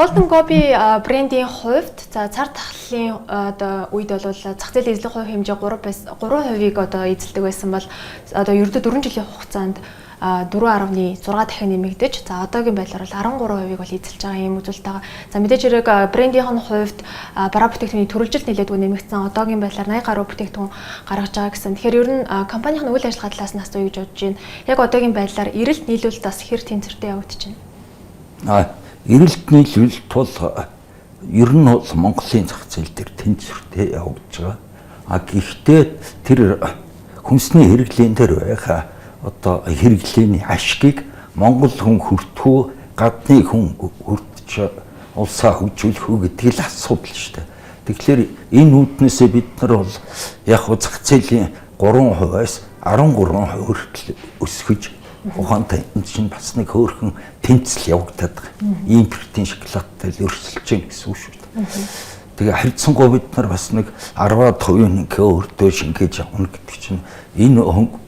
Golden Gobi брендийн хувьд за цар тахлын одоо үед бол зах зээлийн эзлэх хувь хэмжээ 3%-ийг одоо эзэлдэг байсан бол одоо ердөө 4 жилийн хугацаанд 4.6 дахин нэмэгдэж за одоогийн байдлаар бол 13%-ийг бол эзэлж байгаа юм үзүүлэлт байгаа. За мэдээж хэрэг брендийн хувьд бараа бүтээгдэхүүний төрөлжилт нэлээдгүй нэмэгдсэн. Одоогийн байдлаар 80 гаруй бүтээгдэхүүн гаргаж байгаа гэсэн. Тэгэхээр ер нь компанийн үйл ажиллагаа талаас нь асуу гэж бодож байна. Яг одоогийн байдлаар эрэлт нийлүүлэлт бас хэр тэнцвэртэй явагдаж байна? Эрэлт нийлүүлэлт бол ер нь Монголын зах зээл дээр тэнцвэртэй явагдаж байгаа. Гэхдээ тэр хүнсний хэрэглэн дээр байгаа одоо хэрэглээний ашгийг Монгол хүн хүртэх, гадны хүн хүртэж улсаа хөгжүүлэх үү гэдэг л асуудал шүү дээ. Тэгэхээр энэ үүднээсээ бид нар бол яг зах зээлийн 3%-аас 13% хүртэл өсгөж ухаантай энэ чинь бас нэг хөөрхөн тэнцэл явагдаад байгаа. Импортын шоколадтай л өрсөлдөж байна гэсэн үг шүү дээ. Тэгээ харьцангуй бид нар бас нэг 10% өөртөө шингээж авах гэдэг чинь энэ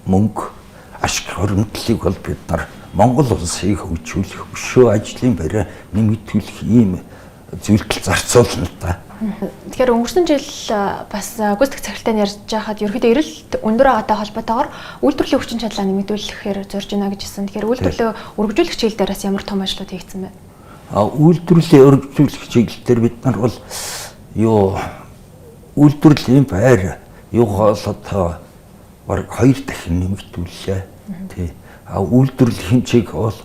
мөнгө ашиг хоригдлыг бол бид нар Монгол улсыг хөгжүүлэх, өшөө ажлын байраа нэмэгдүүлэх ийм зүйлд зарцуулна л да. Тэгэхээр өнгөрсөн жил бас гүйцэтгэх цагтаа ярьж байхад ерөөхдөө эрэлт өндөр байгаатай холбоотойгоор үйлдвэрлэлийн хүчин чадлаа нэмэгдүүлэхээр зорж байна гэж хэлсэн. Тэгэхээр үйлдвэрлэлээ өргөжүүлэх чиглэлээрээс ямар том ажлууд хийгдсэн бэ? Үйлдвэрлэлийн өргөжүүлэх чиглэлээр бид нар бол үйлдвэрлэлийн байр одоо бараг 2 дахин нэмэгдүүллээ. Үйлдвэрлэх хэмжээг бол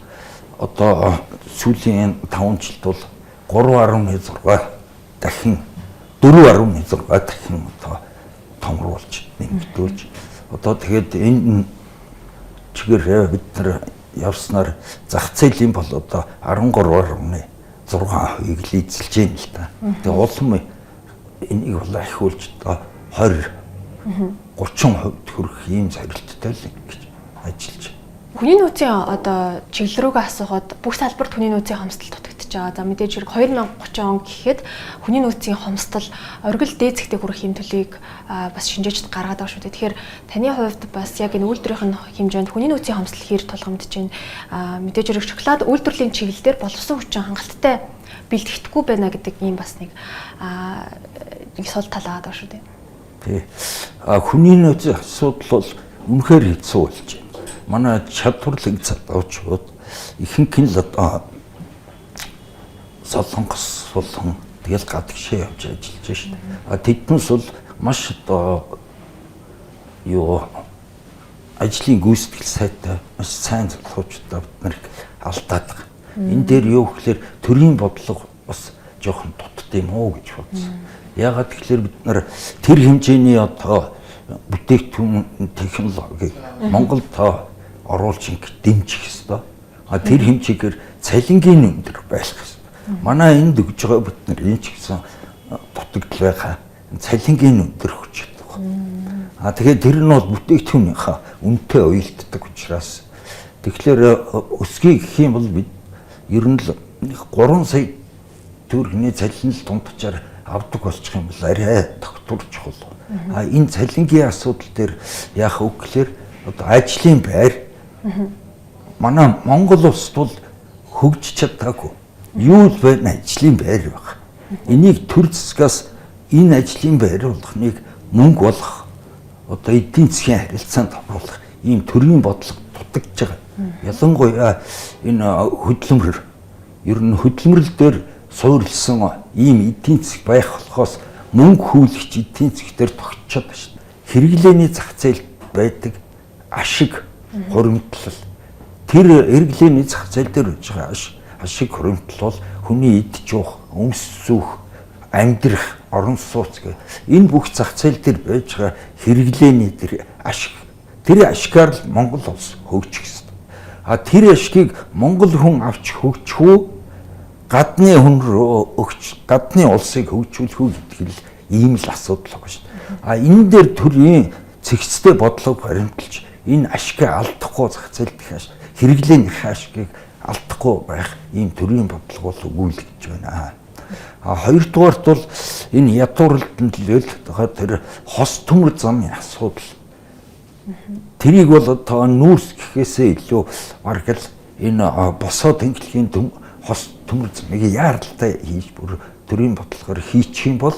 одоо сүүлийн 5 жилд бол 3.6 дахин 4.6 дахин одоо томруулж нэмэгдүүлж одоо тэгээд энэ чигээр бид нар явснаар зах зээлийн бол одоо 13.6%-ийг л эзэлж байна л да. Тэгээд улам энийг бол ахиулж одоо 20-30% хүрэх ийм зорилттой л ингэж ажиллаж. Хүний нөөцийн одоо чиглэл рүүгээ асуухад бүх салбарт хүний нөөцийн хомсдол дутагдж байгаа. За мэдээж хэрэг 2030 он гэхэд хүний нөөцийн хомсдол оргил дээд зэгтээ хүрэх юм төлөвийг бас шинжээчд гаргаад байгаа шүү дээ. Тэгэхээр таны хувьд бас яг энэ үйлдвэрийн хэмжээнд хүний нөөцийн хомсдол хэр тулгамдж байна? Мэдээж хэрэг шоколад үйлдвэрлэлийн чиглэлээр боловсон хүчин хангалттай бэлтгэхгүй байна гэдэг ийм бас нэг сул тал байгаа шүү дээ. Тий. Хүний нөөцийн асуудал бол үнэхээр хэцүү болж байна. Манай чадварлаг залуучууд ихэнх нь л одоо Солонгос болон тэгэл гадагшаа явж ажиллаж байна. Тэднээс бол маш одоо ажлын гүйцэтгэл сайтай маш сайн залуучуудаа бид нар алдаад байгаа. Энэ дээр юу гэхээр төрийн бодлого бас жоохон дутд юм уу гэж бодсон. Яагаад тэгэхээр бид нар тэр хэмжээний одоо бүтээгдэхүүн технологиг Монголд оруулж дэмжих ёстой. Тэр хэмжээгээр цалингийн өндөр байх ёстой. Манай энд өгж байгаа бид нар энэ ч гэсэн дутагдл байгаа. Цалингийн өндөр хүч байгаа. Тэгэхээр тэр нь бол бүтээгдэхүүнийхээ үнэтэй уялддаг учраас тэгэхээр өсгий гэх юм бол бид ер нь л 3 сая төгрөгийн цалин дундчаар авдаг болчих юм бол арай тогтворч чухал. Энэ цалингийн асуудал дээр яах вэ гэхээр одоо ажлын байр манай Монгол улсд бол хөгжиж чадаагүй. Юу л байна ажлын байр баг. Энийг төр засгаас энэ ажлын байр болгохныг мөнгө болох одоо эдийн засгийн харилцаанд оруулах ийм төрийн бодлого дутагдж байгаа. Ялангуяа энэ хөдөлмөр ер нь хөдөлмөрлөл дээр суурилсан ийм эдийн засаг байх болохоос мөнгө хүүлэгч эдийн засгтэр тогтчод байна шүү дээ. Хэрэглээний зах зээлд байдаг ашиг хуримтлал тэр хэрэглээний зах зээл дээр үүж байгаа ашиг хуримтлал бол хүний идж уух, өмсөх, амьдрах, орон сууц гэх энэ бүх зах зээл дээр байж байгаа хэрэглээний тэр ашиг тэр ашгаар л Монгол улс хөгжих ёстой. Тэр ашгийг Монгол хүн авч хөгжих үү? Гадны хүн рүү өгч гадны улсыг хөгжүүлэх үү гэдэг л ийм л асуудал байгаа шүү дээ. Энэ дээр төрийн цэгцтэй бодлого баримталж энэ ашигыг алдахгүй зах зээлдэх хэрэглээнийхээ ашигыг алдахгүй байх ийм төрийн бодлого бол өгүүлж байна. Хоёрдугаарт бол энэ ядууралд нөлөөл тэр хос төмөр замын асуудал. Тэрийг бол одоо нүүрс гэхээсээ илүү бараг л энэ босоо тэнхлэгийн хос төмөр замыг яаралтай хийж бүр төрийн бодлогоор хийчих юм бол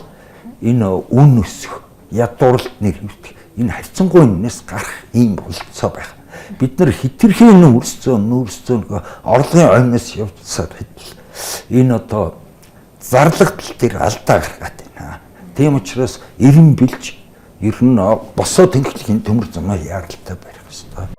энэ үн өсөх, ядуурлалт нэр хэвтэх энэ харьцангуй үнээс гарах ийм болцоо байх. Бид нар хитрхийн нүүрс зөөн нөгөө орлогын ойноос явцсаар хэдэл энэ одоо зарлагдал дээр алдаа гаргаад байна. Тийм учраас эрен бэлж ер нь босоо тэнхлэхийн төмөр замаа яаралтай барих хэрэгтэй.